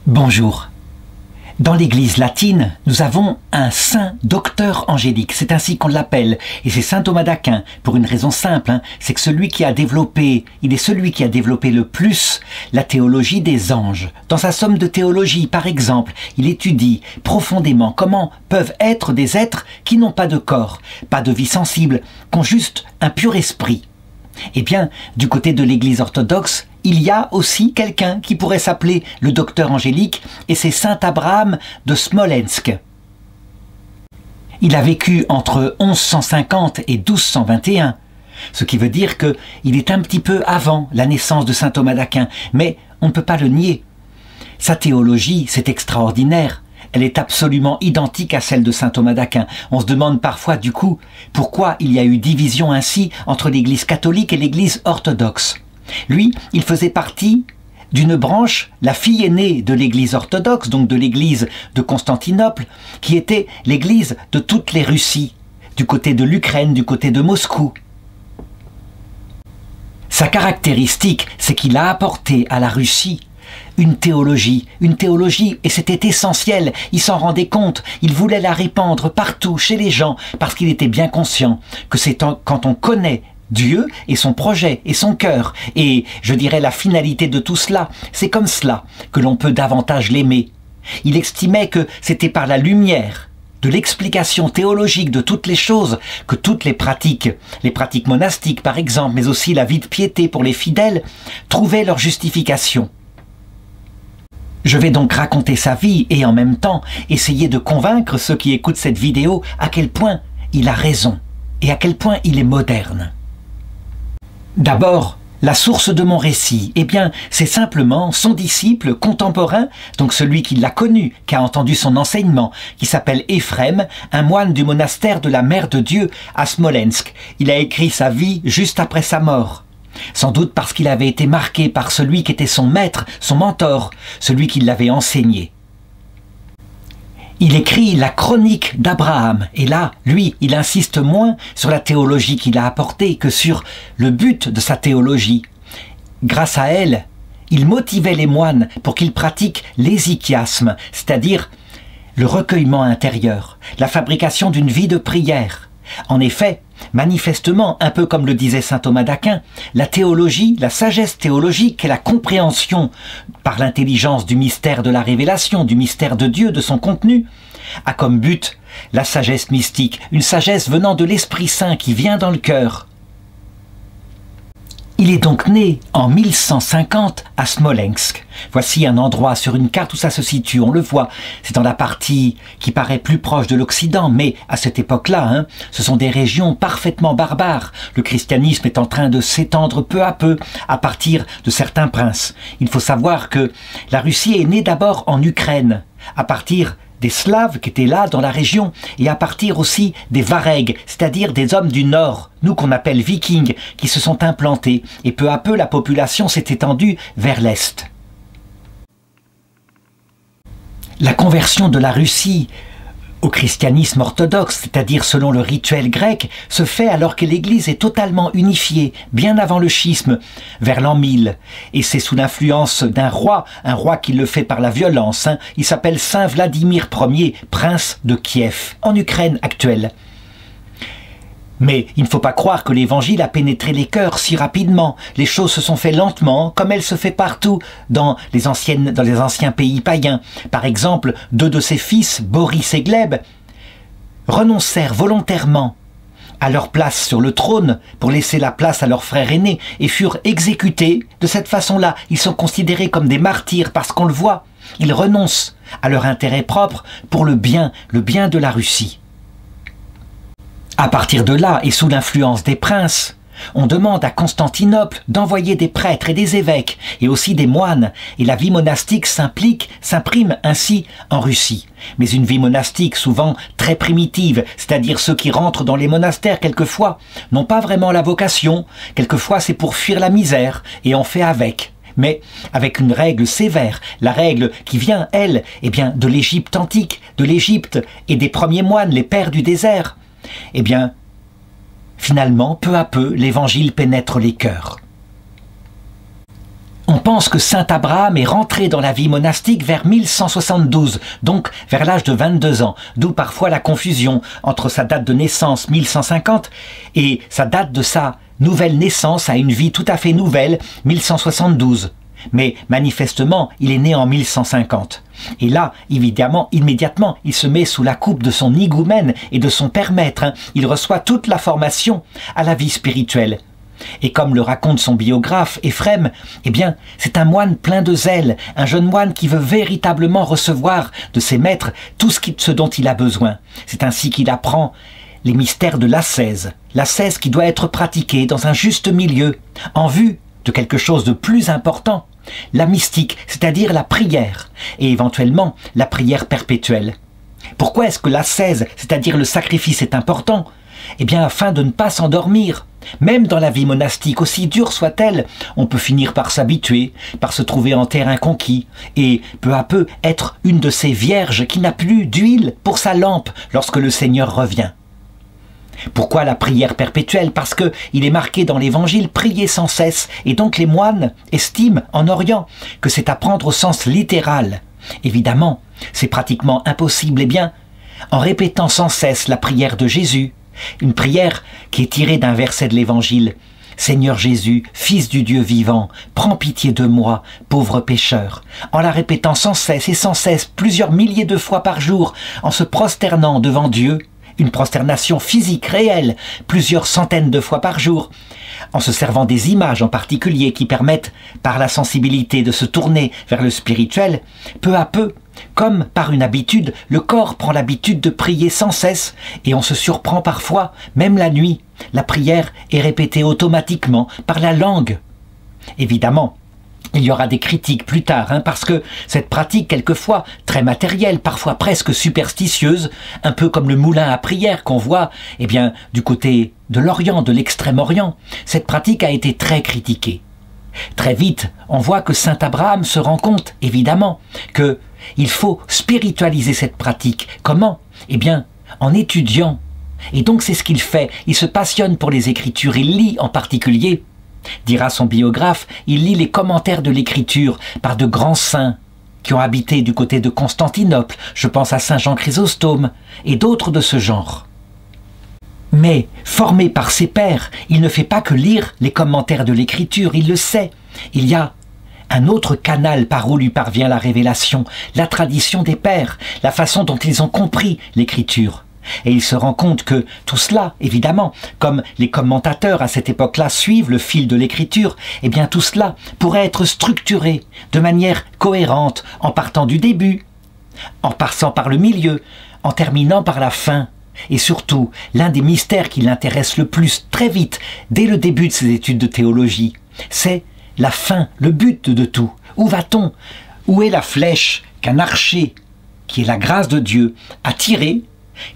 Bonjour. Dans l'Église latine, nous avons un saint docteur angélique, c'est ainsi qu'on l'appelle, et c'est saint Thomas d'Aquin, pour une raison simple, c'est que il est celui qui a développé le plus la théologie des anges. Dans sa somme de théologie, par exemple, il étudie profondément comment peuvent être des êtres qui n'ont pas de corps, pas de vie sensible, qu'ont juste un pur esprit. Eh bien, du côté de l'Église orthodoxe, il y a aussi quelqu'un qui pourrait s'appeler le docteur angélique, et c'est saint Abraham de Smolensk. Il a vécu entre 1150 et 1221, ce qui veut dire qu'il est un petit peu avant la naissance de saint Thomas d'Aquin, mais on ne peut pas le nier. Sa théologie, c'est extraordinaire. Elle est absolument identique à celle de saint Thomas d'Aquin. On se demande parfois, du coup, pourquoi il y a eu division ainsi entre l'Église catholique et l'Église orthodoxe. Lui, il faisait partie d'une branche, la fille aînée de l'Église orthodoxe, donc de l'Église de Constantinople, qui était l'Église de toutes les Russies, du côté de l'Ukraine, du côté de Moscou. Sa caractéristique, c'est qu'il a apporté à la Russie une théologie, et c'était essentiel, il s'en rendait compte, il voulait la répandre partout, chez les gens, parce qu'il était bien conscient que c'est quand on connaît Dieu et son projet et son cœur, et je dirais la finalité de tout cela, c'est comme cela que l'on peut davantage l'aimer. Il estimait que c'était par la lumière de l'explication théologique de toutes les choses que toutes les pratiques monastiques par exemple, mais aussi la vie de piété pour les fidèles, trouvaient leur justification. Je vais donc raconter sa vie et en même temps essayer de convaincre ceux qui écoutent cette vidéo à quel point il a raison et à quel point il est moderne. D'abord, la source de mon récit, eh bien, c'est simplement son disciple contemporain, donc celui qui l'a connu, qui a entendu son enseignement, qui s'appelle Éphrem, un moine du monastère de la Mère de Dieu à Smolensk. Il a écrit sa vie juste après sa mort. Sans doute parce qu'il avait été marqué par celui qui était son maître, son mentor, celui qui l'avait enseigné. Il écrit la chronique d'Abraham, et là, lui, il insiste moins sur la théologie qu'il a apportée que sur le but de sa théologie. Grâce à elle, il motivait les moines pour qu'ils pratiquent l'hésychiasme, c'est-à-dire le recueillement intérieur, la fabrication d'une vie de prière. En effet, manifestement, un peu comme le disait saint Thomas d'Aquin, la théologie, la sagesse théologique et la compréhension par l'intelligence du mystère de la révélation, du mystère de Dieu, de son contenu, a comme but la sagesse mystique, une sagesse venant de l'Esprit Saint qui vient dans le cœur. Il est donc né en 1150 à Smolensk. Voici un endroit sur une carte où ça se situe, on le voit. C'est dans la partie qui paraît plus proche de l'Occident, mais à cette époque-là, ce sont des régions parfaitement barbares. Le christianisme est en train de s'étendre peu à peu à partir de certains princes. Il faut savoir que la Russie est née d'abord en Ukraine, à partir des Slaves qui étaient là dans la région, et à partir aussi des Varegs, c'est-à-dire des hommes du Nord, nous qu'on appelle Vikings, qui se sont implantés, et peu à peu la population s'est étendue vers l'Est. La conversion de la Russie au christianisme orthodoxe, c'est-à-dire selon le rituel grec, se fait alors que l'Église est totalement unifiée, bien avant le schisme, vers l'an 1000. Et c'est sous l'influence d'un roi, un roi qui le fait par la violence. Il s'appelle saint Vladimir Ier, prince de Kiev, en Ukraine actuelle. Mais il ne faut pas croire que l'évangile a pénétré les cœurs si rapidement. Les choses se sont faites lentement, comme elles se font partout dans les anciens pays païens. Par exemple, 2 de ses fils, Boris et Gleb, renoncèrent volontairement à leur place sur le trône pour laisser la place à leur frère aîné et furent exécutés de cette façon-là. Ils sont considérés comme des martyrs parce qu'on le voit. Ils renoncent à leur intérêt propre pour le bien de la Russie. À partir de là, et sous l'influence des princes, on demande à Constantinople d'envoyer des prêtres et des évêques, et aussi des moines, et la vie monastique s'imprime ainsi en Russie. Mais une vie monastique souvent très primitive, c'est-à-dire ceux qui rentrent dans les monastères quelquefois n'ont pas vraiment la vocation, quelquefois c'est pour fuir la misère, et on fait avec. Mais avec une règle sévère, la règle qui vient, elle, de l'Égypte antique, de l'Égypte et des premiers moines, les pères du désert. Eh bien, finalement, peu à peu, l'Évangile pénètre les cœurs. On pense que saint Abraham est rentré dans la vie monastique vers 1172, donc vers l'âge de 22 ans, d'où parfois la confusion entre sa date de naissance 1150 et sa date de sa nouvelle naissance à une vie tout à fait nouvelle 1172. Mais manifestement, il est né en 1150. Et là, évidemment, immédiatement, il se met sous la coupe de son higoumène et de son père maître. Il reçoit toute la formation à la vie spirituelle. Et comme le raconte son biographe, Éphrem, eh bien, c'est un moine plein de zèle, un jeune moine qui veut véritablement recevoir de ses maîtres tout ce dont il a besoin. C'est ainsi qu'il apprend les mystères de l'ascèse qui doit être pratiquée dans un juste milieu, en vue de quelque chose de plus important, la mystique, c'est-à-dire la prière, et éventuellement la prière perpétuelle. Pourquoi est-ce que l'ascèse, c'est-à-dire le sacrifice, est important ? Eh bien, afin de ne pas s'endormir. Même dans la vie monastique, aussi dure soit-elle, on peut finir par s'habituer, par se trouver en terrain conquis, et peu à peu être une de ces vierges qui n'a plus d'huile pour sa lampe lorsque le Seigneur revient. Pourquoi la prière perpétuelle? Parce que il est marqué dans l'Évangile « prier sans cesse », et donc les moines estiment en Orient que c'est à prendre au sens littéral. Évidemment, c'est pratiquement impossible, eh bien, en répétant sans cesse la prière de Jésus, une prière qui est tirée d'un verset de l'Évangile. « Seigneur Jésus, Fils du Dieu vivant, prends pitié de moi, pauvre pécheur. » En la répétant sans cesse et sans cesse, plusieurs milliers de fois par jour, en se prosternant devant Dieu, une prosternation physique réelle, plusieurs centaines de fois par jour, en se servant des images en particulier qui permettent, par la sensibilité, de se tourner vers le spirituel, peu à peu, comme par une habitude, le corps prend l'habitude de prier sans cesse et on se surprend parfois, même la nuit. La prière est répétée automatiquement par la langue. Évidemment, il y aura des critiques plus tard, parce que cette pratique, quelquefois très matérielle, parfois presque superstitieuse, un peu comme le moulin à prière qu'on voit eh bien, du côté de l'Orient, de l'Extrême-Orient, cette pratique a été très critiquée. Très vite, on voit que saint Abraham se rend compte, évidemment, qu'il faut spiritualiser cette pratique. Comment? Eh bien, en étudiant. Et donc c'est ce qu'il fait. Il se passionne pour les Écritures. Il lit en particulier, dira son biographe, il lit les commentaires de l'Écriture par de grands saints qui ont habité du côté de Constantinople. Je pense à saint Jean Chrysostome et d'autres de ce genre. Mais, formé par ses pairs, il ne fait pas que lire les commentaires de l'Écriture, il le sait. Il y a un autre canal par où lui parvient la révélation, la tradition des pères, la façon dont ils ont compris l'Écriture. Et il se rend compte que tout cela, évidemment, comme les commentateurs à cette époque-là suivent le fil de l'Écriture, eh bien tout cela pourrait être structuré de manière cohérente, en partant du début, en passant par le milieu, en terminant par la fin. Et surtout, l'un des mystères qui l'intéresse le plus très vite, dès le début de ses études de théologie, c'est la fin, le but de tout. Où va-t-on? Où est la flèche qu'un archer, qui est la grâce de Dieu, a tirée,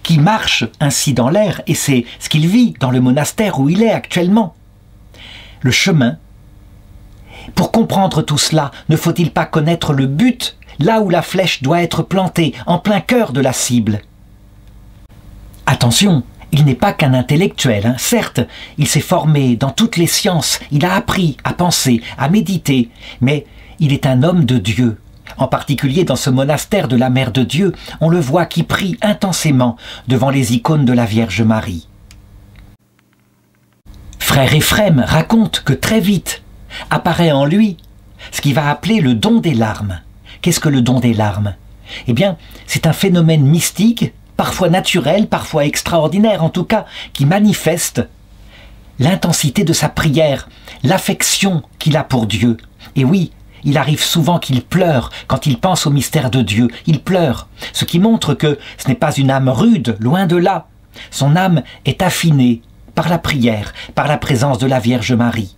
qui marche ainsi dans l'air, et c'est ce qu'il vit dans le monastère où il est actuellement. Le chemin. Pour comprendre tout cela, ne faut-il pas connaître le but, là où la flèche doit être plantée, en plein cœur de la cible? Attention, il n'est pas qu'un intellectuel, Certes, il s'est formé dans toutes les sciences, il a appris à penser, à méditer, mais il est un homme de Dieu. En particulier dans ce monastère de la Mère de Dieu, on le voit qui prie intensément devant les icônes de la Vierge Marie. Frère Éphrem raconte que très vite apparaît en lui ce qu'il va appeler le don des larmes. Qu'est-ce que le don des larmes? Eh bien, c'est un phénomène mystique, parfois naturel, parfois extraordinaire en tout cas, qui manifeste l'intensité de sa prière, l'affection qu'il a pour Dieu. Et oui, il arrive souvent qu'il pleure quand il pense au mystère de Dieu. Il pleure, ce qui montre que ce n'est pas une âme rude, loin de là. Son âme est affinée par la prière, par la présence de la Vierge Marie.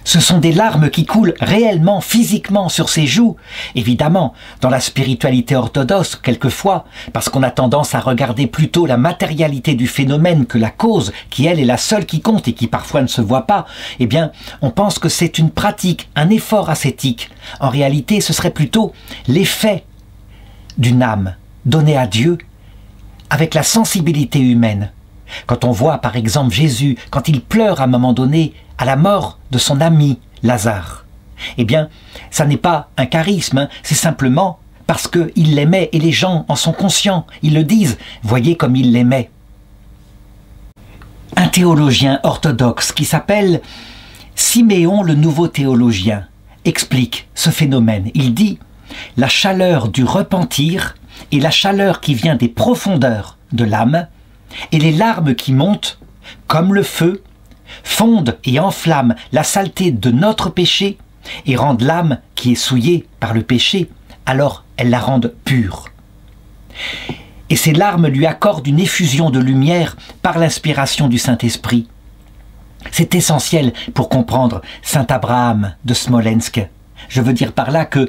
Ce sont des larmes qui coulent réellement, physiquement sur ses joues. Évidemment, dans la spiritualité orthodoxe, quelquefois, parce qu'on a tendance à regarder plutôt la matérialité du phénomène que la cause, qui elle est la seule qui compte et qui parfois ne se voit pas, eh bien, on pense que c'est une pratique, un effort ascétique. En réalité, ce serait plutôt l'effet d'une âme donnée à Dieu avec la sensibilité humaine. Quand on voit par exemple Jésus, quand il pleure à un moment donné à la mort de son ami Lazare. Eh bien, ça n'est pas un charisme, hein, c'est simplement parce qu'il l'aimait et les gens en sont conscients. Ils le disent, voyez comme il l'aimait. Un théologien orthodoxe qui s'appelle Siméon le Nouveau Théologien explique ce phénomène. Il dit « La chaleur du repentir et la chaleur qui vient des profondeurs de l'âme et les larmes qui montent, comme le feu, fondent et enflamment la saleté de notre péché et rendent l'âme qui est souillée par le péché, alors elles la rendent pure. Et ces larmes lui accordent une effusion de lumière par l'inspiration du Saint-Esprit. C'est essentiel pour comprendre Saint Abraham de Smolensk. Je veux dire par là que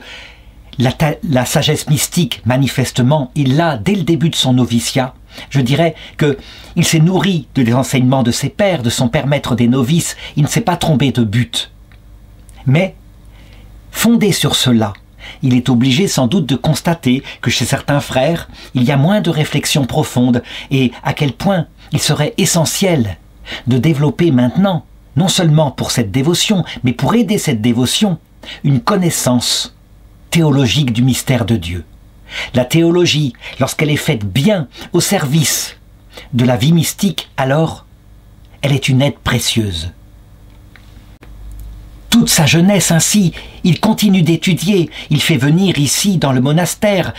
la sagesse mystique, manifestement, il l'a dès le début de son noviciat. Je dirais qu'il s'est nourri des enseignements de ses pères, de son père maître des novices. Il ne s'est pas trompé de but. Mais, fondé sur cela, il est obligé sans doute de constater que chez certains frères, il y a moins de réflexion profonde et à quel point il serait essentiel de développer maintenant, non seulement pour cette dévotion, mais pour aider cette dévotion, une connaissance théologique du mystère de Dieu. La théologie, lorsqu'elle est faite bien au service de la vie mystique, alors elle est une aide précieuse. Toute sa jeunesse ainsi, il continue d'étudier, il fait venir ici dans le monastère,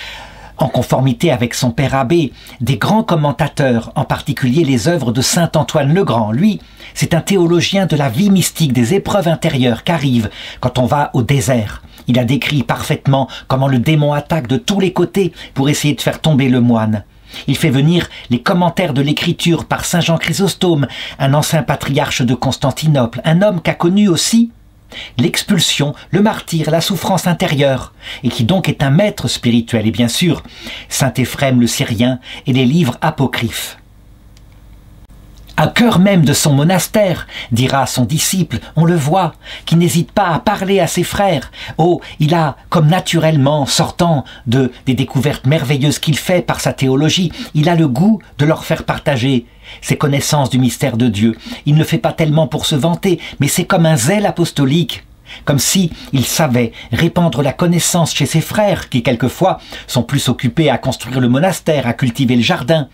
en conformité avec son père abbé, des grands commentateurs, en particulier les œuvres de saint Antoine le Grand. Lui, c'est un théologien de la vie mystique, des épreuves intérieures qu'arrivent quand on va au désert. Il a décrit parfaitement comment le démon attaque de tous les côtés pour essayer de faire tomber le moine. Il fait venir les commentaires de l'écriture par saint Jean Chrysostome, un ancien patriarche de Constantinople, un homme qu'a connu aussi l'expulsion, le martyre, la souffrance intérieure, et qui donc est un maître spirituel, et bien sûr, saint Éphrem le Syrien et les livres apocryphes. À cœur même de son monastère, dira son disciple, on le voit, qui n'hésite pas à parler à ses frères. Oh, il a, comme naturellement, sortant des découvertes merveilleuses qu'il fait par sa théologie, il a le goût de leur faire partager ses connaissances du mystère de Dieu. Il ne le fait pas tellement pour se vanter, mais c'est comme un zèle apostolique, comme si il savait répandre la connaissance chez ses frères, qui quelquefois sont plus occupés à construire le monastère, à cultiver le jardin.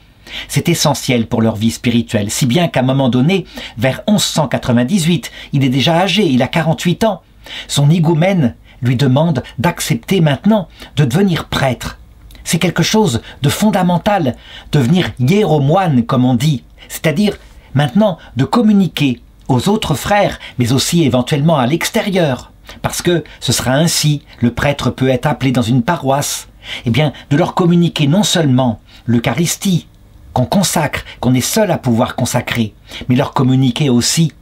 C'est essentiel pour leur vie spirituelle, si bien qu'à un moment donné, vers 1198, il est déjà âgé, il a 48 ans. Son higoumène lui demande d'accepter maintenant de devenir prêtre. C'est quelque chose de fondamental, devenir hiéromoine, comme on dit, c'est-à-dire maintenant de communiquer aux autres frères, mais aussi éventuellement à l'extérieur, parce que ce sera ainsi, le prêtre peut être appelé dans une paroisse, eh bien de leur communiquer non seulement l'Eucharistie, qu'on consacre, qu'on est seul à pouvoir consacrer, mais leur communiquer aussi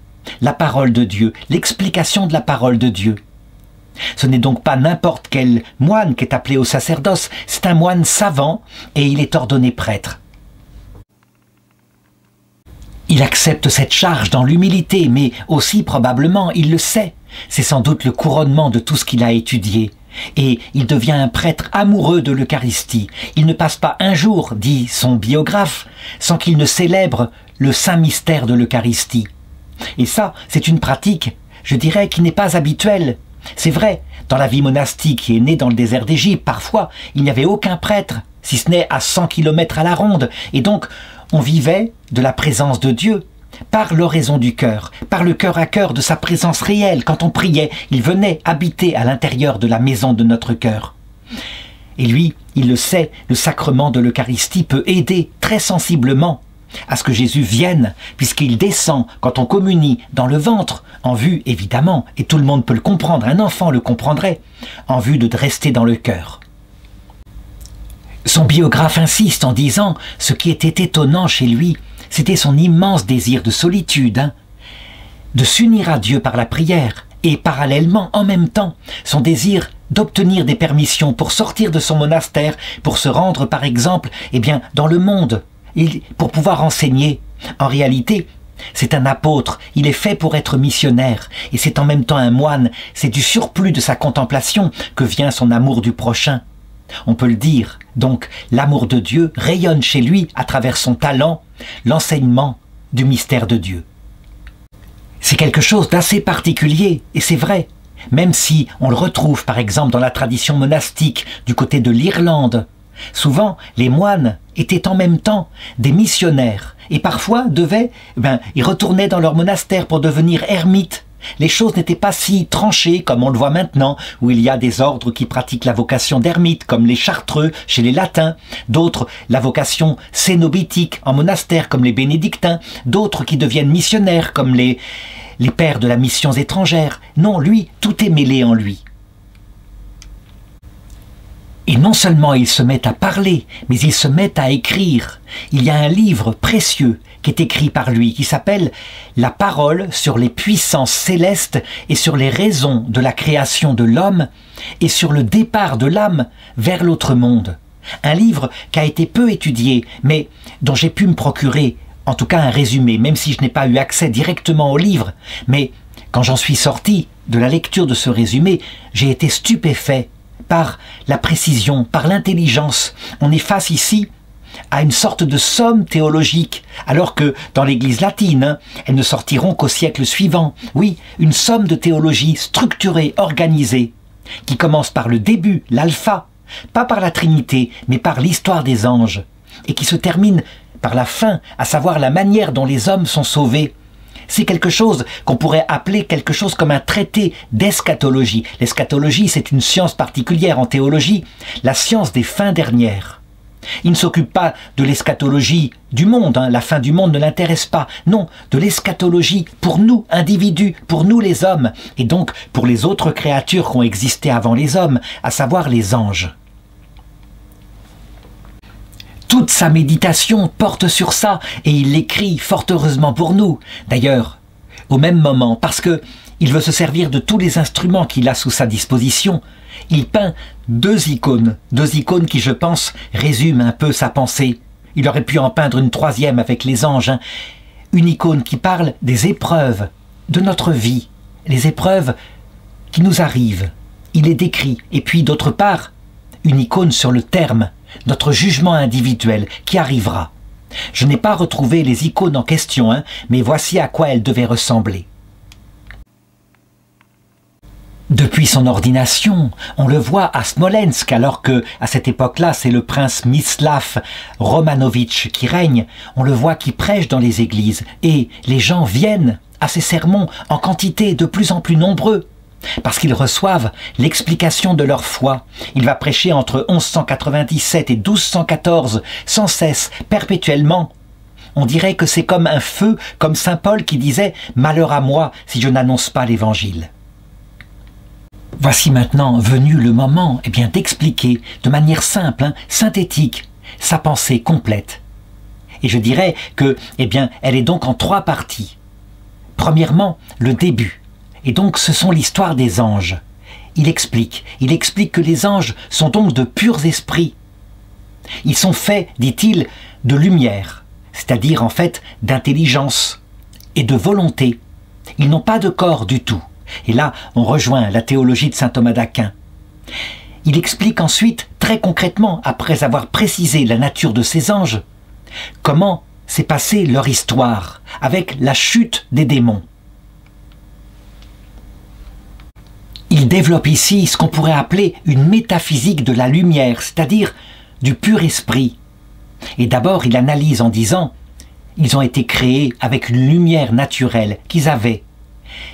la parole de Dieu, l'explication de la parole de Dieu. Ce n'est donc pas n'importe quel moine qui est appelé au sacerdoce, c'est un moine savant et il est ordonné prêtre. Il accepte cette charge dans l'humilité, mais aussi probablement, il le sait, c'est sans doute le couronnement de tout ce qu'il a étudié. Et il devient un prêtre amoureux de l'Eucharistie. Il ne passe pas un jour, dit son biographe, sans qu'il ne célèbre le saint mystère de l'Eucharistie. Et ça, c'est une pratique, je dirais, qui n'est pas habituelle. C'est vrai, dans la vie monastique qui est née dans le désert d'Égypte, parfois, il n'y avait aucun prêtre, si ce n'est à 100 km à la ronde. Et donc, on vivait de la présence de Dieu, par l'oraison du cœur, par le cœur à cœur de sa présence réelle. Quand on priait, il venait habiter à l'intérieur de la maison de notre cœur. Et lui, il le sait, le sacrement de l'Eucharistie peut aider très sensiblement à ce que Jésus vienne, puisqu'il descend quand on communie dans le ventre, en vue, évidemment, et tout le monde peut le comprendre, un enfant le comprendrait, en vue de rester dans le cœur. Son biographe insiste en disant ce qui était étonnant chez lui, c'était son immense désir de solitude, de s'unir à Dieu par la prière, et parallèlement, en même temps, son désir d'obtenir des permissions pour sortir de son monastère, pour se rendre, par exemple, dans le monde, pour pouvoir enseigner. En réalité, c'est un apôtre, il est fait pour être missionnaire, et c'est en même temps un moine, c'est du surplus de sa contemplation que vient son amour du prochain. On peut le dire, donc l'amour de Dieu rayonne chez lui à travers son talent, l'enseignement du mystère de Dieu. C'est quelque chose d'assez particulier, et c'est vrai, même si on le retrouve par exemple dans la tradition monastique du côté de l'Irlande. Souvent, les moines étaient en même temps des missionnaires, et parfois ils retournaient dans leur monastère pour devenir ermites. Les choses n'étaient pas si tranchées comme on le voit maintenant, où il y a des ordres qui pratiquent la vocation d'ermite, comme les chartreux chez les latins, d'autres la vocation cénobitique en monastère, comme les bénédictins, d'autres qui deviennent missionnaires, comme les pères de la mission étrangère. Non, lui, tout est mêlé en lui. Et non seulement il se met à parler, mais il se met à écrire. Il y a un livre précieux qui est écrit par lui, qui s'appelle « La parole sur les puissances célestes et sur les raisons de la création de l'homme et sur le départ de l'âme vers l'autre monde ». Un livre qui a été peu étudié, mais dont j'ai pu me procurer, en tout cas un résumé, même si je n'ai pas eu accès directement au livre. Mais quand j'en suis sorti de la lecture de ce résumé, j'ai été stupéfait par la précision, par l'intelligence. On est face ici à une sorte de somme théologique, alors que dans l'Église latine, elles ne sortiront qu'au siècle suivant. Oui, une somme de théologie structurée, organisée, qui commence par le début, l'alpha, pas par la Trinité, mais par l'histoire des anges, et qui se termine par la fin, à savoir la manière dont les hommes sont sauvés. C'est quelque chose qu'on pourrait appeler quelque chose comme un traité d'eschatologie. L'eschatologie, c'est une science particulière en théologie, la science des fins dernières. Il ne s'occupe pas de l'eschatologie du monde, la fin du monde ne l'intéresse pas. Non, de l'eschatologie pour nous, individus, pour nous les hommes, et donc pour les autres créatures qui ont existé avant les hommes, à savoir les anges. Toute sa méditation porte sur ça, et il l'écrit fort heureusement pour nous. D'ailleurs, au même moment, parce que il veut se servir de tous les instruments qu'il a sous sa disposition, il peint deux icônes qui, je pense, résument un peu sa pensée. Il aurait pu en peindre une troisième avec les anges, une icône qui parle des épreuves de notre vie, les épreuves qui nous arrivent. Il les décrit, et puis d'autre part, une icône sur le terme, notre jugement individuel qui arrivera. Je n'ai pas retrouvé les icônes en question, mais voici à quoi elles devaient ressembler. Depuis son ordination, on le voit à Smolensk, alors que, à cette époque-là, c'est le prince Mstislav Romanovitch qui règne. On le voit qui prêche dans les églises, et les gens viennent à ses sermons en quantité de plus en plus nombreux, parce qu'ils reçoivent l'explication de leur foi. Il va prêcher entre 1197 et 1214, sans cesse, perpétuellement. On dirait que c'est comme un feu, comme saint Paul qui disait « Malheur à moi si je n'annonce pas l'Évangile ». Voici maintenant venu le moment d'expliquer de manière simple, synthétique, sa pensée complète. Et je dirais que elle est donc en trois parties. Premièrement, le début. Et donc ce sont l'histoire des anges. Il explique que les anges sont donc de purs esprits. Ils sont faits, dit-il, de lumière, c'est-à-dire en fait d'intelligence et de volonté. Ils n'ont pas de corps du tout. Et là, on rejoint la théologie de saint Thomas d'Aquin. Il explique ensuite, très concrètement, après avoir précisé la nature de ces anges, comment s'est passée leur histoire avec la chute des démons. Il développe ici ce qu'on pourrait appeler une métaphysique de la lumière, c'est-à-dire du pur esprit. Et d'abord, il analyse en disant « Ils ont été créés avec une lumière naturelle qu'ils avaient,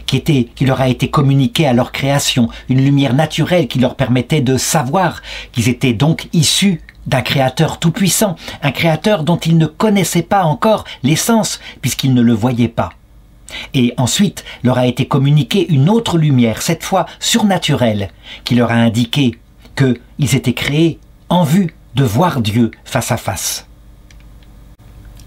qui leur a été communiquée à leur création, une lumière naturelle qui leur permettait de savoir qu'ils étaient donc issus d'un créateur tout-puissant, un créateur dont ils ne connaissaient pas encore l'essence puisqu'ils ne le voyaient pas. Et ensuite, leur a été communiquée une autre lumière, cette fois surnaturelle, qui leur a indiqué qu'ils étaient créés en vue de voir Dieu face à face.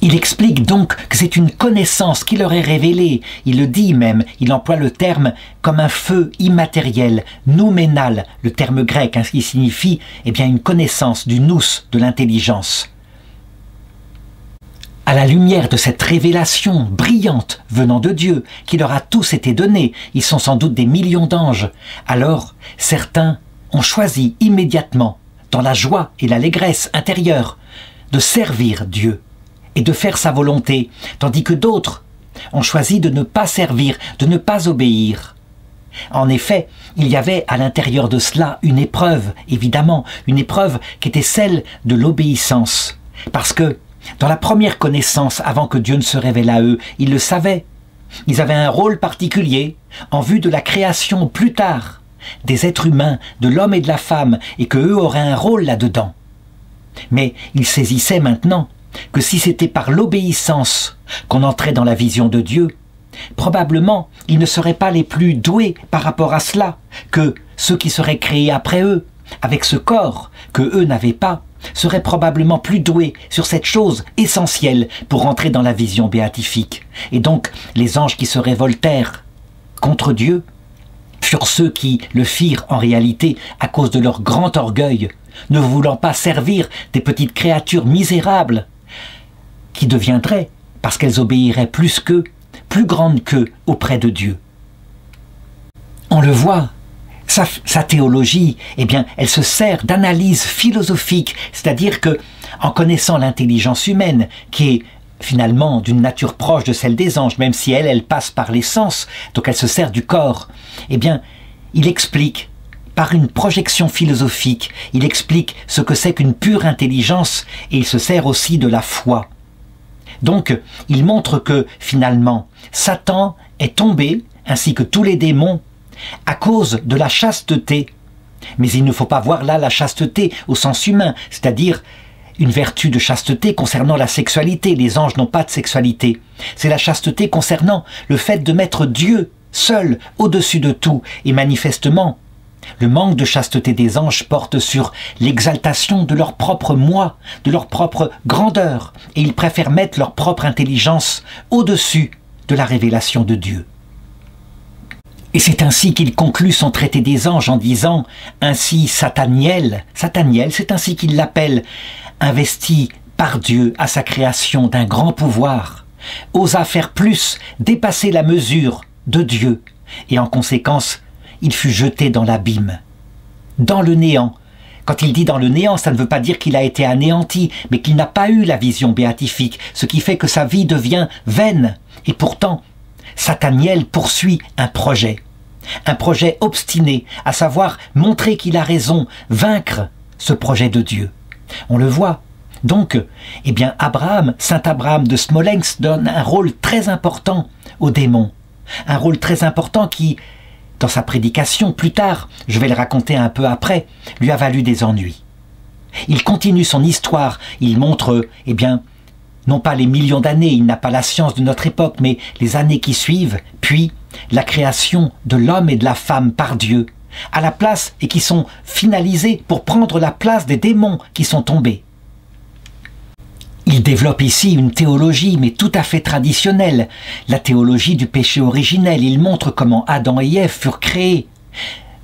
Il explique donc que c'est une connaissance qui leur est révélée. Il le dit même, il emploie le terme comme un feu immatériel, nouménal, le terme grec, qui signifie une connaissance du nous, de l'intelligence. À la lumière de cette révélation brillante venant de Dieu, qui leur a tous été donnée, ils sont sans doute des millions d'anges, alors certains ont choisi immédiatement, dans la joie et l'allégresse intérieure, de servir Dieu et de faire sa volonté, tandis que d'autres ont choisi de ne pas servir, de ne pas obéir. En effet, il y avait à l'intérieur de cela une épreuve, évidemment, une épreuve qui était celle de l'obéissance. Parce que, dans la première connaissance, avant que Dieu ne se révèle à eux, ils le savaient. Ils avaient un rôle particulier en vue de la création plus tard des êtres humains, de l'homme et de la femme, et qu'eux auraient un rôle là-dedans. Mais ils saisissaient maintenant que si c'était par l'obéissance qu'on entrait dans la vision de Dieu, probablement ils ne seraient pas les plus doués par rapport à cela que ceux qui seraient créés après eux, avec ce corps que eux n'avaient pas, seraient probablement plus doués sur cette chose essentielle pour entrer dans la vision béatifique. Et donc, les anges qui se révoltèrent contre Dieu furent ceux qui le firent en réalité à cause de leur grand orgueil, ne voulant pas servir des petites créatures misérables qui deviendraient, parce qu'elles obéiraient plus qu'eux, plus grandes qu'eux auprès de Dieu. On le voit. Sa théologie, eh bien, elle se sert d'analyse philosophique, c'est-à-dire que, en connaissant l'intelligence humaine, qui est finalement d'une nature proche de celle des anges, même si elle passe par les sens, donc elle se sert du corps, eh bien, il explique, par une projection philosophique, il explique ce que c'est qu'une pure intelligence, et il se sert aussi de la foi. Donc, il montre que, finalement, Satan est tombé, ainsi que tous les démons, à cause de la chasteté. Mais il ne faut pas voir là la chasteté au sens humain, c'est-à-dire une vertu de chasteté concernant la sexualité. Les anges n'ont pas de sexualité. C'est la chasteté concernant le fait de mettre Dieu seul au-dessus de tout. Et manifestement, le manque de chasteté des anges porte sur l'exaltation de leur propre moi, de leur propre grandeur. Et ils préfèrent mettre leur propre intelligence au-dessus de la révélation de Dieu. Et c'est ainsi qu'il conclut son traité des anges en disant « Ainsi Sataniel, c'est ainsi qu'il l'appelle, investi par Dieu à sa création d'un grand pouvoir, osa faire plus, dépasser la mesure de Dieu, et en conséquence, il fut jeté dans l'abîme, dans le néant. » Quand il dit dans le néant, ça ne veut pas dire qu'il a été anéanti, mais qu'il n'a pas eu la vision béatifique, ce qui fait que sa vie devient vaine. Et pourtant, Sataniel poursuit un projet obstiné, à savoir montrer qu'il a raison, vaincre ce projet de Dieu. On le voit. Donc, eh bien, Saint Abraham de Smolensk donne un rôle très important aux démons. Un rôle très important qui, dans sa prédication plus tard, je vais le raconter un peu après, lui a valu des ennuis. Il continue son histoire, il montre, eh bien, non pas les millions d'années, il n'a pas la science de notre époque, mais les années qui suivent, puis la création de l'homme et de la femme par Dieu, à la place et qui sont finalisés pour prendre la place des démons qui sont tombés. Il développe ici une théologie, mais tout à fait traditionnelle, la théologie du péché originel. Il montre comment Adam et Ève furent créés,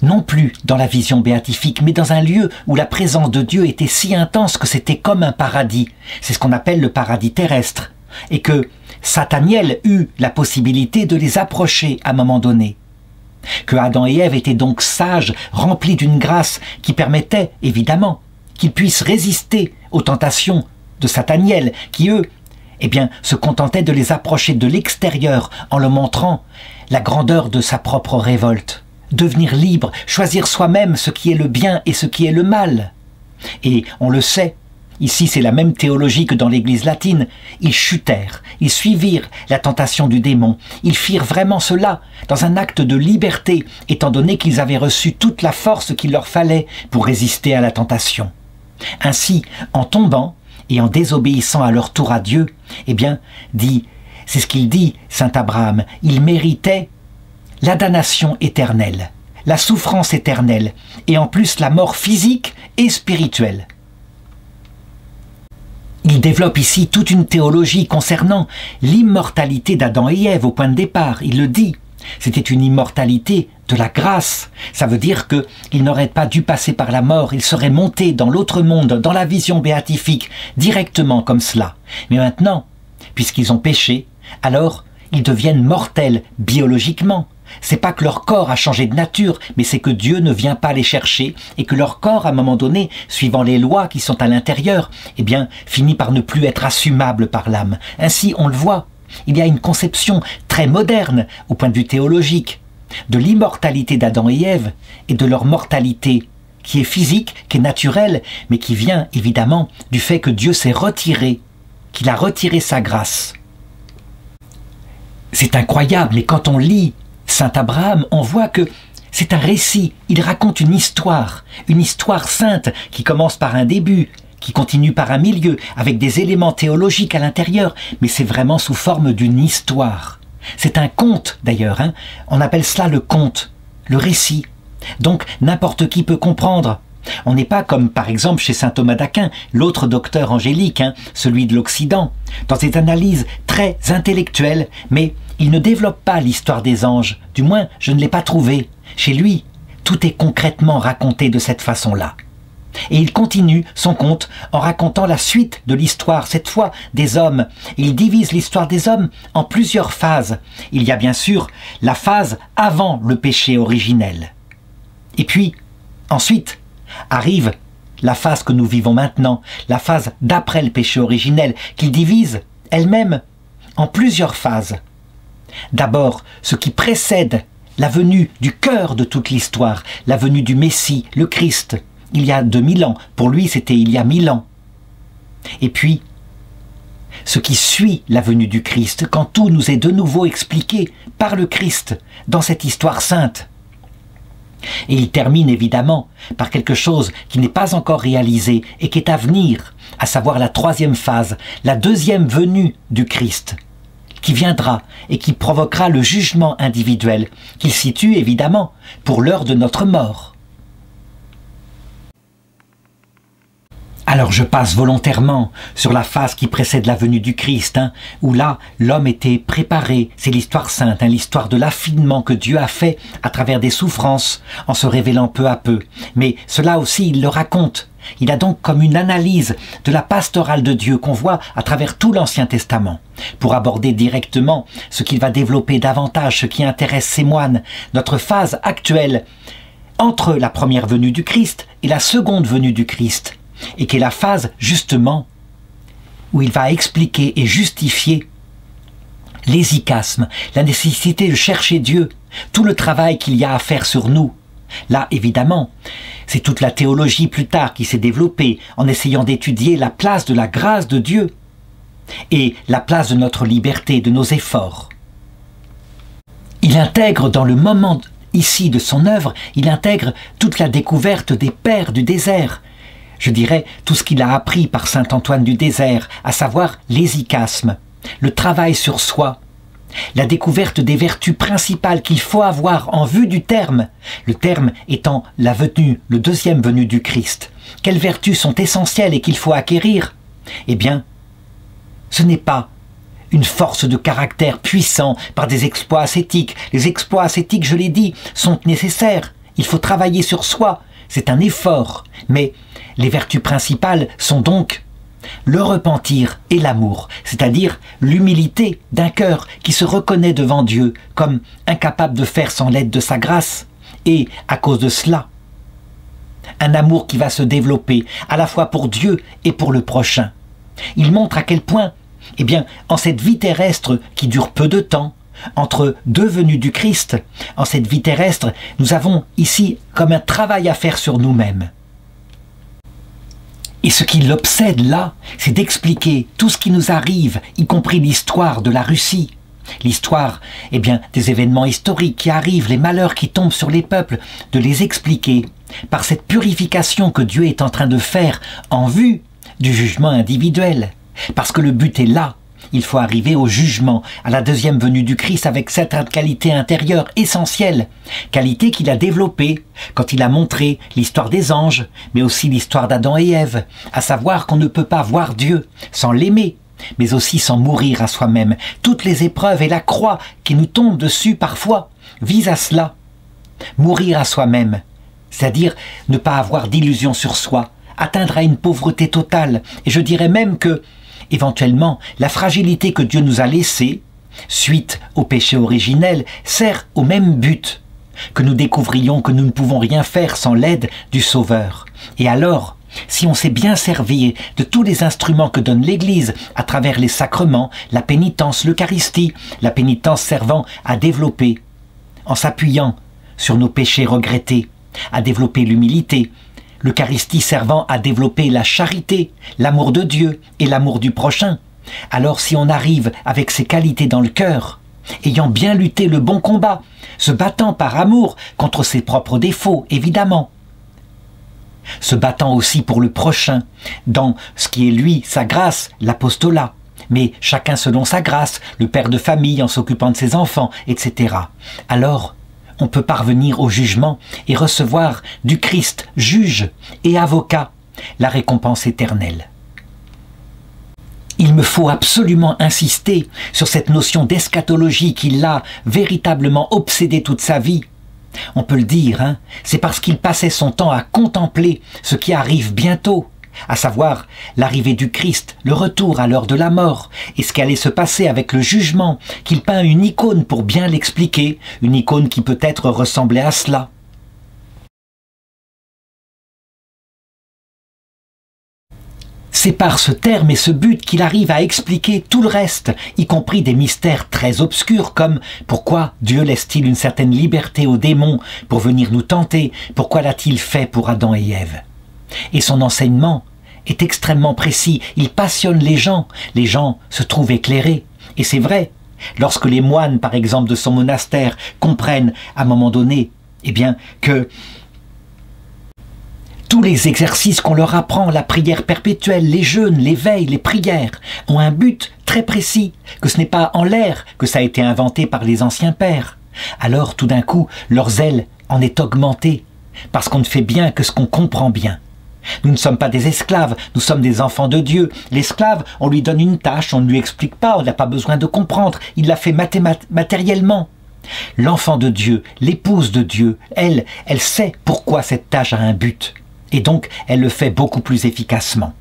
non plus dans la vision béatifique, mais dans un lieu où la présence de Dieu était si intense que c'était comme un paradis. C'est ce qu'on appelle le paradis terrestre. Et que Sataniel eut la possibilité de les approcher à un moment donné. Que Adam et Ève étaient donc sages, remplis d'une grâce qui permettait, évidemment, qu'ils puissent résister aux tentations de Sataniel, qui eux, eh bien, se contentaient de les approcher de l'extérieur en leur montrant la grandeur de sa propre révolte. Devenir libre, choisir soi-même ce qui est le bien et ce qui est le mal. Et on le sait, ici c'est la même théologie que dans l'Église latine, ils chutèrent, ils suivirent la tentation du démon, ils firent vraiment cela dans un acte de liberté, étant donné qu'ils avaient reçu toute la force qu'il leur fallait pour résister à la tentation. Ainsi, en tombant et en désobéissant à leur tour à Dieu, eh bien, c'est ce qu'il dit, saint Abraham, ils méritaient la damnation éternelle, la souffrance éternelle, et en plus la mort physique et spirituelle. Il développe ici toute une théologie concernant l'immortalité d'Adam et Ève au point de départ. Il le dit, c'était une immortalité de la grâce. Ça veut dire qu'ils n'auraient pas dû passer par la mort, ils seraient montés dans l'autre monde, dans la vision béatifique, directement comme cela. Mais maintenant, puisqu'ils ont péché, alors ils deviennent mortels biologiquement. C'est pas que leur corps a changé de nature, mais c'est que Dieu ne vient pas les chercher et que leur corps, à un moment donné, suivant les lois qui sont à l'intérieur, eh bien, finit par ne plus être assumable par l'âme. Ainsi, on le voit, Il y a une conception très moderne, au point de vue théologique, de l'immortalité d'Adam et Ève et de leur mortalité, qui est physique, qui est naturelle, mais qui vient évidemment du fait que Dieu s'est retiré, qu'il a retiré sa grâce. C'est incroyable, mais quand on lit Saint Abraham, on voit que c'est un récit, il raconte une histoire sainte qui commence par un début, qui continue par un milieu, avec des éléments théologiques à l'intérieur, mais c'est vraiment sous forme d'une histoire. C'est un conte d'ailleurs, hein. On appelle cela le conte, le récit. Donc n'importe qui peut comprendre. On n'est pas comme par exemple chez saint Thomas d'Aquin, l'autre docteur angélique, hein, celui de l'Occident, dans cette analyse très intellectuelle, mais il ne développe pas l'histoire des anges, du moins je ne l'ai pas trouvé. Chez lui, tout est concrètement raconté de cette façon-là. Et il continue son conte en racontant la suite de l'histoire, cette fois des hommes. Il divise l'histoire des hommes en plusieurs phases. Il y a bien sûr la phase avant le péché originel. Et puis, ensuite, arrive la phase que nous vivons maintenant, la phase d'après le péché originel, qu'il divise elle-même en plusieurs phases. D'abord, ce qui précède la venue du cœur de toute l'histoire, la venue du Messie, le Christ, il y a 2000 ans. Pour lui, c'était il y a 1000 ans. Et puis, ce qui suit la venue du Christ, quand tout nous est de nouveau expliqué par le Christ dans cette histoire sainte. Et il termine évidemment par quelque chose qui n'est pas encore réalisé et qui est à venir, à savoir la troisième phase, la deuxième venue du Christ, qui viendra et qui provoquera le jugement individuel, qu'il situe évidemment pour l'heure de notre mort. Alors je passe volontairement sur la phase qui précède la venue du Christ, hein, où là, l'homme était préparé. C'est l'histoire sainte, hein, l'histoire de l'affinement que Dieu a fait à travers des souffrances, en se révélant peu à peu. Mais cela aussi, il le raconte. Il a donc comme une analyse de la pastorale de Dieu qu'on voit à travers tout l'Ancien Testament, pour aborder directement ce qu'il va développer davantage, ce qui intéresse ses moines, notre phase actuelle, entre la première venue du Christ et la seconde venue du Christ. Et qui est la phase, justement, où il va expliquer et justifier l'hésychasme, la nécessité de chercher Dieu, tout le travail qu'il y a à faire sur nous. Là, évidemment, c'est toute la théologie plus tard qui s'est développée en essayant d'étudier la place de la grâce de Dieu et la place de notre liberté, de nos efforts. Il intègre dans le moment ici de son œuvre, il intègre toute la découverte des pères du désert, je dirais tout ce qu'il a appris par saint Antoine du Désert, à savoir l'hésychasme, le travail sur soi, la découverte des vertus principales qu'il faut avoir en vue du terme, le terme étant la venue, le deuxième venue du Christ. Quelles vertus sont essentielles et qu'il faut acquérir? Eh bien, ce n'est pas une force de caractère puissant par des exploits ascétiques. Les exploits ascétiques, je l'ai dit, sont nécessaires. Il faut travailler sur soi. C'est un effort. Mais les vertus principales sont donc le repentir et l'amour, c'est-à-dire l'humilité d'un cœur qui se reconnaît devant Dieu comme incapable de faire sans l'aide de sa grâce, et à cause de cela, un amour qui va se développer à la fois pour Dieu et pour le prochain. Il montre à quel point, eh bien, en cette vie terrestre qui dure peu de temps, entre deux venues du Christ, en cette vie terrestre, nous avons ici comme un travail à faire sur nous-mêmes. Et ce qui l'obsède là, c'est d'expliquer tout ce qui nous arrive, y compris l'histoire de la Russie. L'histoire, eh bien, des événements historiques qui arrivent, les malheurs qui tombent sur les peuples, de les expliquer par cette purification que Dieu est en train de faire en vue du jugement individuel. Parce que le but est là. Il faut arriver au jugement, à la deuxième venue du Christ avec cette qualité intérieure essentielle, qualité qu'il a développée quand il a montré l'histoire des anges, mais aussi l'histoire d'Adam et Ève, à savoir qu'on ne peut pas voir Dieu sans l'aimer, mais aussi sans mourir à soi-même. Toutes les épreuves et la croix qui nous tombent dessus parfois visent à cela. Mourir à soi-même, c'est-à-dire ne pas avoir d'illusion sur soi, atteindre à une pauvreté totale, et je dirais même que éventuellement, la fragilité que Dieu nous a laissée, suite au péché originel, sert au même but, que nous découvrions que nous ne pouvons rien faire sans l'aide du Sauveur. Et alors, si on sait bien servir de tous les instruments que donne l'Église à travers les sacrements, la pénitence, l'Eucharistie, la pénitence servant à développer, en s'appuyant sur nos péchés regrettés, à développer l'humilité, l'Eucharistie servant à développer la charité, l'amour de Dieu et l'amour du prochain. Alors si on arrive avec ces qualités dans le cœur, ayant bien lutté le bon combat, se battant par amour contre ses propres défauts, évidemment, se battant aussi pour le prochain, dans ce qui est lui, sa grâce, l'apostolat, mais chacun selon sa grâce, le père de famille en s'occupant de ses enfants, etc. Alors, on peut parvenir au jugement et recevoir du Christ, juge et avocat, la récompense éternelle. Il me faut absolument insister sur cette notion d'eschatologie qui l'a véritablement obsédé toute sa vie. On peut le dire, hein, c'est parce qu'il passait son temps à contempler ce qui arrive bientôt, à savoir l'arrivée du Christ, le retour à l'heure de la mort, et ce qui allait se passer avec le jugement, qu'il peint une icône pour bien l'expliquer, une icône qui peut-être ressemblait à cela. C'est par ce terme et ce but qu'il arrive à expliquer tout le reste, y compris des mystères très obscurs comme pourquoi Dieu laisse-t-il une certaine liberté aux démons pour venir nous tenter, pourquoi l'a-t-il fait pour Adam et Ève. Et son enseignement est extrêmement précis, il passionne les gens se trouvent éclairés. Et c'est vrai, lorsque les moines par exemple de son monastère comprennent à un moment donné, eh bien que tous les exercices qu'on leur apprend, la prière perpétuelle, les jeûnes, les veilles, les prières, ont un but très précis, que ce n'est pas en l'air que ça a été inventé par les anciens pères. Alors tout d'un coup, leur zèle en est augmenté, parce qu'on ne fait bien que ce qu'on comprend bien. Nous ne sommes pas des esclaves, nous sommes des enfants de Dieu. L'esclave, on lui donne une tâche, on ne lui explique pas, on n'a pas besoin de comprendre, il l'a fait matériellement. L'enfant de Dieu, l'épouse de Dieu, elle sait pourquoi cette tâche a un but. Et donc, elle le fait beaucoup plus efficacement.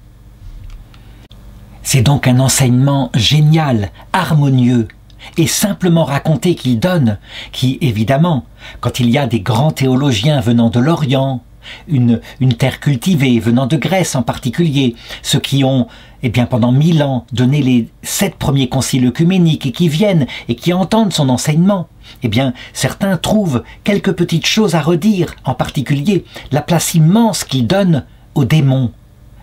C'est donc un enseignement génial, harmonieux et simplement raconté qu'il donne, qui, évidemment, quand il y a des grands théologiens venant de l'Orient, une terre cultivée venant de Grèce en particulier, ceux qui ont, eh bien, pendant 1000 ans, donné les 7 premiers conciles œcuméniques et qui viennent et qui entendent son enseignement, eh bien, certains trouvent quelques petites choses à redire, en particulier la place immense qu'il donne au démon.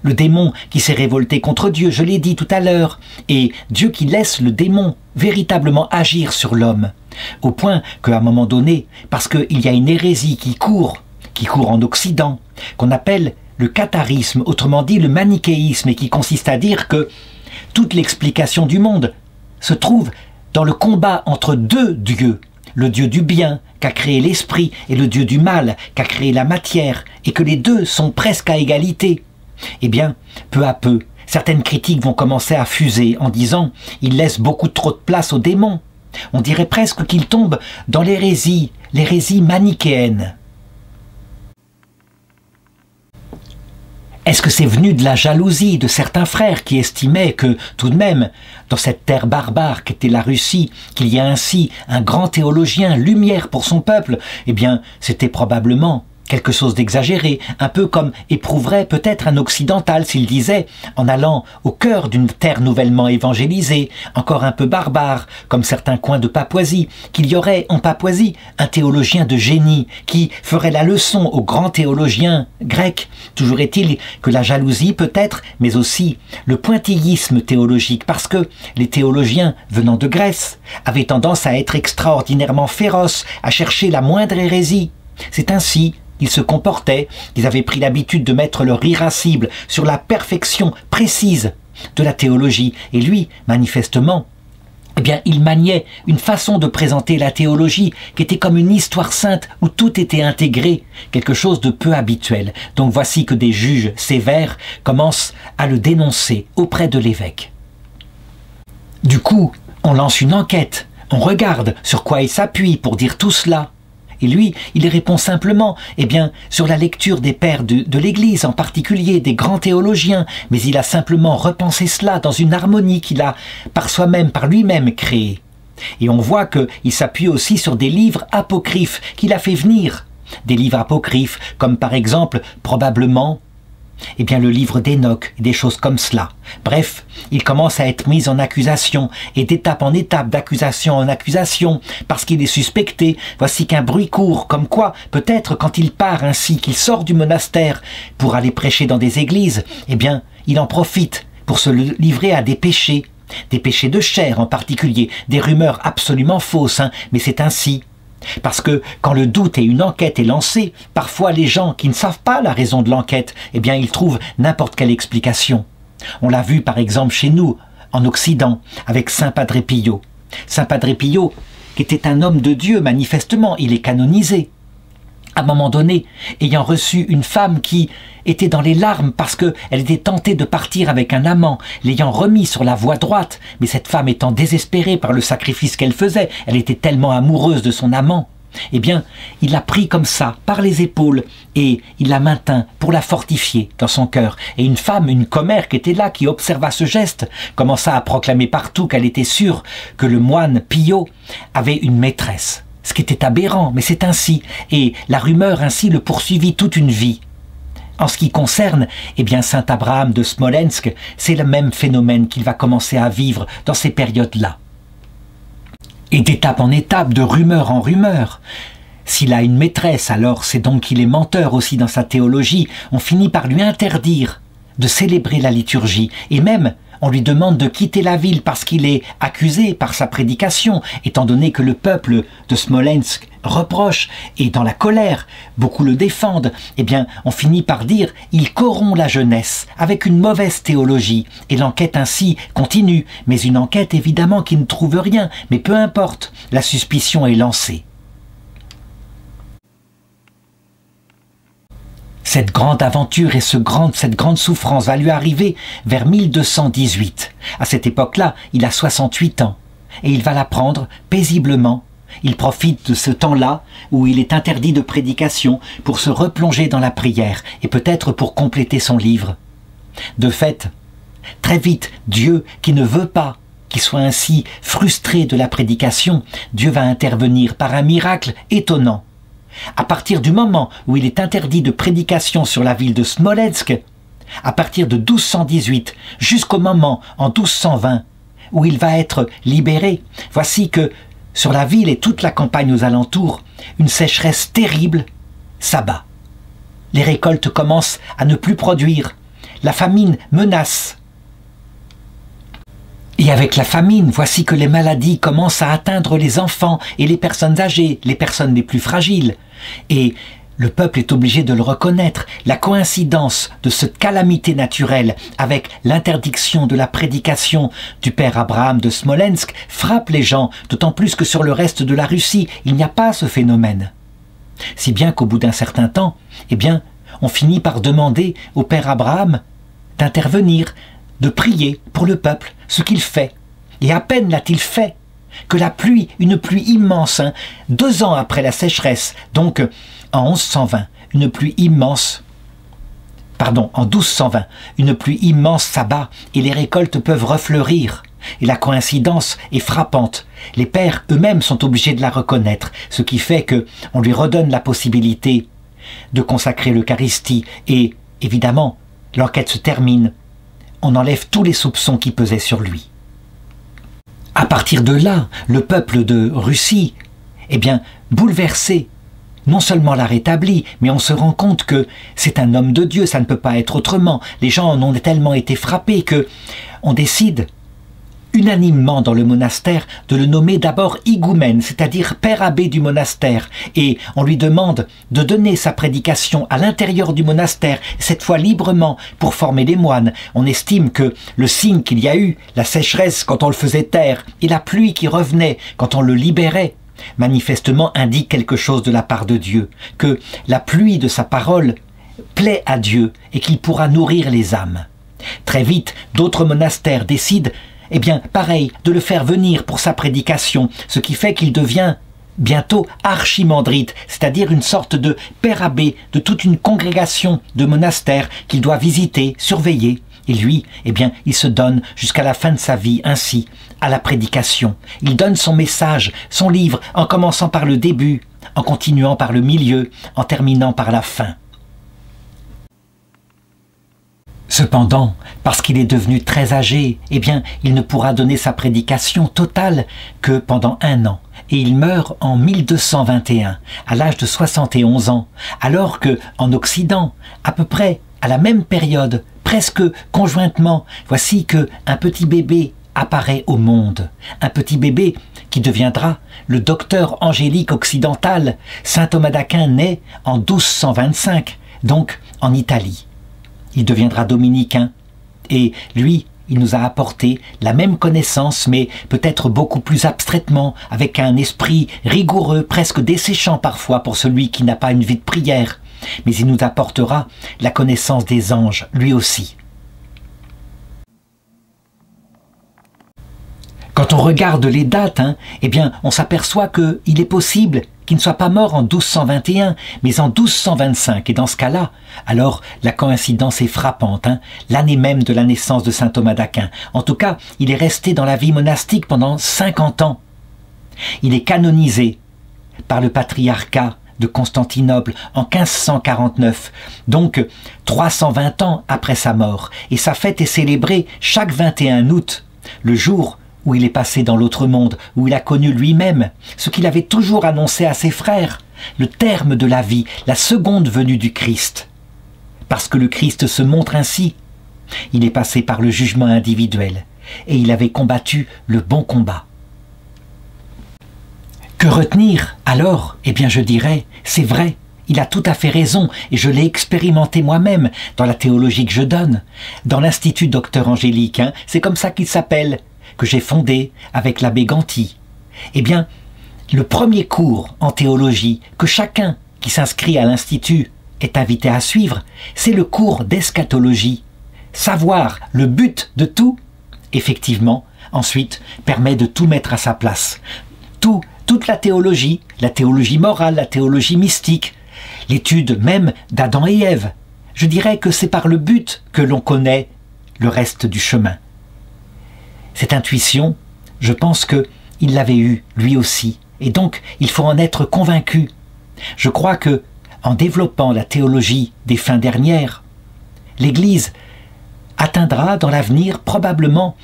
Le démon qui s'est révolté contre Dieu, je l'ai dit tout à l'heure, et Dieu qui laisse le démon véritablement agir sur l'homme, au point qu'à un moment donné, parce qu'il y a une hérésie qui court en Occident, qu'on appelle le catharisme, autrement dit le manichéisme, et qui consiste à dire que toute l'explication du monde se trouve dans le combat entre deux dieux, le Dieu du bien qu'a créé l'esprit et le Dieu du mal qu'a créé la matière, et que les deux sont presque à égalité. Eh bien, peu à peu, certaines critiques vont commencer à fuser en disant « il laisse beaucoup trop de place aux démons ». On dirait presque qu'il tombe dans l'hérésie manichéenne. Est-ce que c'est venu de la jalousie de certains frères qui estimaient que, tout de même, dans cette terre barbare qu'était la Russie, qu'il y a ainsi un grand théologien, lumière pour son peuple? Eh bien, c'était probablement quelque chose d'exagéré, un peu comme éprouverait peut-être un occidental s'il disait, en allant au cœur d'une terre nouvellement évangélisée, encore un peu barbare, comme certains coins de Papouasie, qu'il y aurait en Papouasie un théologien de génie qui ferait la leçon aux grands théologiens grecs. Toujours est-il que la jalousie peut-être, mais aussi le pointillisme théologique, parce que les théologiens venant de Grèce avaient tendance à être extraordinairement féroces, à chercher la moindre hérésie. C'est ainsi ils se comportaient, ils avaient pris l'habitude de mettre leur irascible sur la perfection précise de la théologie. Et lui, manifestement, eh bien, il maniait une façon de présenter la théologie qui était comme une histoire sainte où tout était intégré, quelque chose de peu habituel. Donc voici que des juges sévères commencent à le dénoncer auprès de l'évêque. Du coup, on lance une enquête, on regarde sur quoi il s'appuie pour dire tout cela. Et lui, il répond simplement, eh bien, sur la lecture des pères de l'Église, en particulier des grands théologiens, mais il a simplement repensé cela dans une harmonie qu'il a par lui-même créée. Et on voit qu'il s'appuie aussi sur des livres apocryphes qu'il a fait venir. Des livres apocryphes, comme par exemple, probablement, Eh bien, le livre d'Enoch, des choses comme cela. Bref, il commence à être mis en accusation, et d'étape en étape, d'accusation en accusation, parce qu'il est suspecté. Voici qu'un bruit court, comme quoi, peut-être quand il part ainsi, qu'il sort du monastère pour aller prêcher dans des églises, eh bien, il en profite pour se livrer à des péchés de chair en particulier, des rumeurs absolument fausses, mais c'est ainsi. Parce que quand le doute et une enquête est lancée, parfois les gens qui ne savent pas la raison de l'enquête, eh bien ils trouvent n'importe quelle explication. On l'a vu par exemple chez nous, en Occident, avec Saint Padre Pio. Saint Padre Pio, qui était un homme de Dieu manifestement, il est canonisé. À un moment donné, ayant reçu une femme qui était dans les larmes parce qu'elle était tentée de partir avec un amant, l'ayant remis sur la voie droite, mais cette femme étant désespérée par le sacrifice qu'elle faisait, elle était tellement amoureuse de son amant, eh bien, il l'a pris comme ça, par les épaules, et il la maintint pour la fortifier dans son cœur. Et une femme, une commère qui était là, qui observa ce geste, commença à proclamer partout qu'elle était sûre que le moine Pio avait une maîtresse. Ce qui était aberrant, mais c'est ainsi, et la rumeur ainsi le poursuivit toute une vie. En ce qui concerne, eh bien, saint Abraham de Smolensk, c'est le même phénomène qu'il va commencer à vivre dans ces périodes-là. Et d'étape en étape, de rumeur en rumeur. S'il a une maîtresse, alors c'est donc qu'il est menteur aussi dans sa théologie. On finit par lui interdire de célébrer la liturgie, et même on lui demande de quitter la ville parce qu'il est accusé par sa prédication, étant donné que le peuple de Smolensk reproche et dans la colère, beaucoup le défendent. Eh bien, on finit par dire « il corrompt la jeunesse » avec une mauvaise théologie. Et l'enquête ainsi continue, mais une enquête évidemment qui ne trouve rien, mais peu importe, la suspicion est lancée. Cette grande aventure et cette grande souffrance va lui arriver vers 1218. À cette époque-là, il a 68 ans et il va la prendre paisiblement. Il profite de ce temps-là où il est interdit de prédication pour se replonger dans la prière et peut-être pour compléter son livre. De fait, très vite, Dieu, qui ne veut pas qu'il soit ainsi frustré de la prédication, Dieu va intervenir par un miracle étonnant. À partir du moment où il est interdit de prédication sur la ville de Smolensk, à partir de 1218 jusqu'au moment en 1220 où il va être libéré, voici que sur la ville et toute la campagne aux alentours, une sécheresse terrible s'abat. Les récoltes commencent à ne plus produire, la famine menace. Et avec la famine, voici que les maladies commencent à atteindre les enfants et les personnes âgées, les personnes les plus fragiles. Et le peuple est obligé de le reconnaître. La coïncidence de cette calamité naturelle avec l'interdiction de la prédication du père Abraham de Smolensk frappe les gens, d'autant plus que sur le reste de la Russie, il n'y a pas ce phénomène. Si bien qu'au bout d'un certain temps, eh bien, on finit par demander au père Abraham d'intervenir, de prier pour le peuple, ce qu'il fait. Et à peine l'a-t-il fait que la pluie, une pluie immense, 2 ans après la sécheresse, donc en 1120, une pluie immense, en 1220, une pluie immense s'abat et les récoltes peuvent refleurir. Et la coïncidence est frappante. Les pères eux-mêmes sont obligés de la reconnaître, ce qui fait que on lui redonne la possibilité de consacrer l'Eucharistie et, évidemment, l'enquête se termine. On enlève tous les soupçons qui pesaient sur lui. À partir de là, le peuple de Russie, eh bien, bouleversé, non seulement l'a rétabli, mais on se rend compte que c'est un homme de Dieu, ça ne peut pas être autrement. Les gens en ont tellement été frappés que on décide unanimement dans le monastère de le nommer d'abord higoumène, c'est-à-dire père abbé du monastère, et on lui demande de donner sa prédication à l'intérieur du monastère, cette fois librement, pour former les moines. On estime que le signe qu'il y a eu, la sécheresse quand on le faisait taire, et la pluie qui revenait quand on le libérait, manifestement indique quelque chose de la part de Dieu, que la pluie de sa parole plaît à Dieu et qu'il pourra nourrir les âmes. Très vite, d'autres monastères décident eh bien, pareil, de le faire venir pour sa prédication, ce qui fait qu'il devient bientôt archimandrite, c'est-à-dire une sorte de père abbé de toute une congrégation de monastères qu'il doit visiter, surveiller. Et lui, eh bien, il se donne jusqu'à la fin de sa vie ainsi, à la prédication. Il donne son message, son livre, en commençant par le début, en continuant par le milieu, en terminant par la fin. Cependant, parce qu'il est devenu très âgé, eh bien, il ne pourra donner sa prédication totale que pendant 1 an. Et il meurt en 1221, à l'âge de 71 ans, alors que, en Occident, à peu près à la même période, presque conjointement, voici que un petit bébé apparaît au monde. Un petit bébé qui deviendra le docteur angélique occidental. Saint Thomas d'Aquin naît en 1225, donc en Italie. Il deviendra dominicain. Et lui, il nous a apporté la même connaissance, mais peut-être beaucoup plus abstraitement, avec un esprit rigoureux, presque desséchant parfois pour celui qui n'a pas une vie de prière. Mais il nous apportera la connaissance des anges, lui aussi. Quand on regarde les dates, eh bien, on s'aperçoit qu'il est possible qu'il ne soit pas mort en 1221, mais en 1225. Et dans ce cas-là, alors la coïncidence est frappante, l'année même de la naissance de saint Thomas d'Aquin. En tout cas, il est resté dans la vie monastique pendant 50 ans. Il est canonisé par le patriarcat de Constantinople en 1549, donc 320 ans après sa mort. Et sa fête est célébrée chaque 21 août, le jour où il est passé dans l'autre monde, où il a connu lui-même ce qu'il avait toujours annoncé à ses frères, le terme de la vie, la seconde venue du Christ. Parce que le Christ se montre ainsi. Il est passé par le jugement individuel et il avait combattu le bon combat. Que retenir alors? Eh bien je dirais, c'est vrai, il a tout à fait raison et je l'ai expérimenté moi-même dans la théologie que je donne, dans l'Institut Docteur Angélique, c'est comme ça qu'il s'appelle, que j'ai fondé avec l'abbé Ganti. Eh bien, le premier cours en théologie que chacun qui s'inscrit à l'Institut est invité à suivre, c'est le cours d'eschatologie. Savoir le but de tout, effectivement, ensuite, permet de tout mettre à sa place. Toute la théologie morale, la théologie mystique, l'étude même d'Adam et Ève. Je dirais que c'est par le but que l'on connaît le reste du chemin. Cette intuition, je pense qu'il l'avait eue lui aussi, et donc il faut en être convaincu. Je crois que, en développant la théologie des fins dernières, l'Église atteindra dans l'avenir probablement,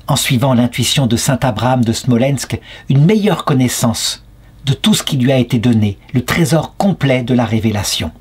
en suivant l'intuition de saint Abraham de Smolensk, une meilleure connaissance de tout ce qui lui a été donné, le trésor complet de la révélation.